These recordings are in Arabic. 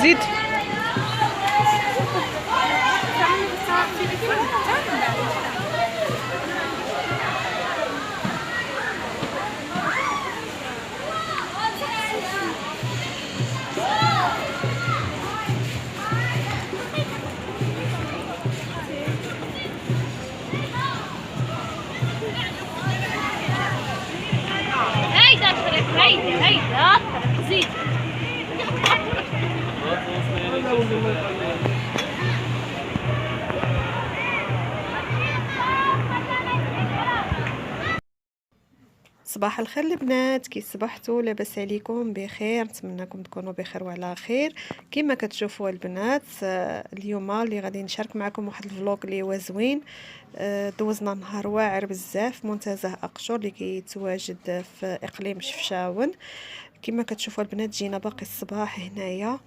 زيد. هيدا زيد. صباح الخير البنات، كي صبحتوا؟ لاباس عليكم؟ بخير، نتمنىكم تكونوا بخير وعلى خير. كما كتشوفوا البنات، اليوم اللي غادي نشارك معكم واحد الفلوق اللي هو زوين. دوزنا نهار واعر بزاف منتزه اقشور اللي كيتواجد في اقليم شفشاون. كما كتشوفوا البنات، جينا باقي الصباح هنايا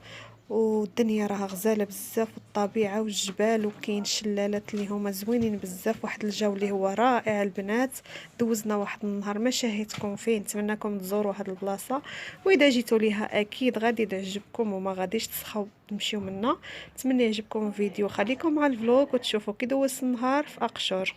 والدنيا راها غزاله بزاف، والطبيعه والجبال، وكاين شلالات اللي هما زوينين بزاف، واحد الجو اللي هو رائع البنات. دوزنا واحد النهار ما شاهدتكم فيه، نتمنىكم تزوروا هاد البلاصه، واذا جيتوا ليها اكيد غادي تعجبكم وما غاديش تسخاو تمشيو منا. نتمنى يعجبكم الفيديو، خليكم مع الفلوق وتشوفوا كي دوزت النهار في اقشور.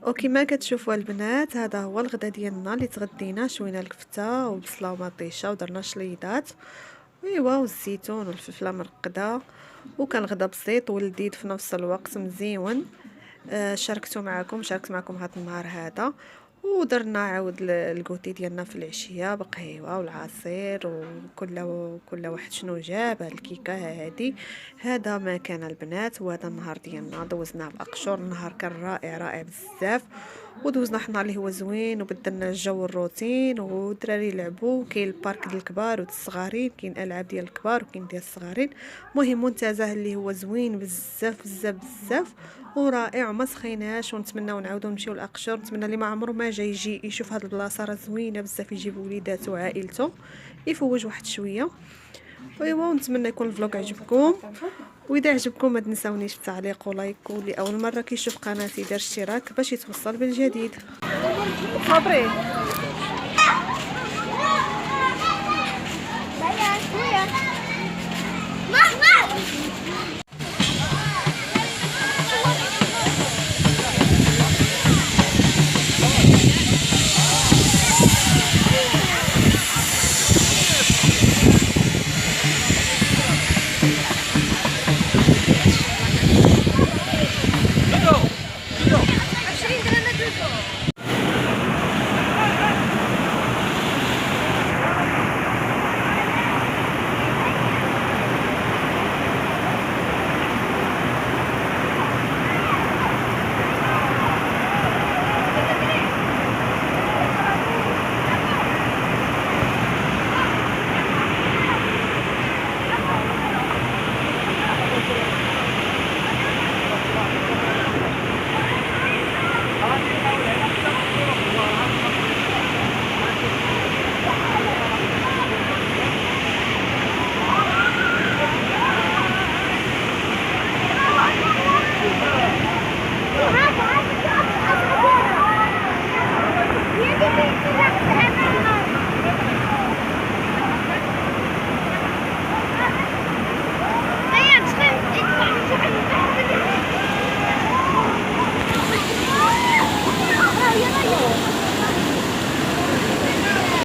وكما كتشوفوا البنات، هذا هو الغدا ديالنا اللي تغدينا. شوينا الكفته وبصله ومطيشه ودرنا شليضات ايوا والزيتون والفلفله المرقده، وكان غدا بسيط ولذيذ في نفس الوقت مزيون. شاركت معكم هذا النهار هذا، ودرنا عاود الكوتي ديالنا في العشيه بقهيوه والعصير، وكل واحد شنو جاب. الكيكه هذه، هذا ما كان البنات، وهذا النهار ديالنا دوزناه باقشور. النهار كان رائع بزاف، ودوزنا حنا اللي هو زوين، وبدلنا الجو الروتين، والدراري يلعبوا. كاين البارك ديال الكبار والصغارين، كاين العاب ديال الكبار وكاين ديال الصغارين. مهم منتزه اللي هو زوين بزاف ورائع، وما سخيناش. ونتمناو نعاودوا نمشيو لاقشور. نتمنى اللي ما عمره ما جا يجي يشوف هاد البلاصه، راه زوينه بزاف، يجيب وليداتو وعائلته يفوج واحد شويه. ايوا، ونتمنى يكون الفلوق عجبكم، واذا عجبكم ما تنساونيش بالتعليق ولايك، واللي اول مره كيشوف قناتي دير اشتراك باش يتوصل بالجديد. صبري.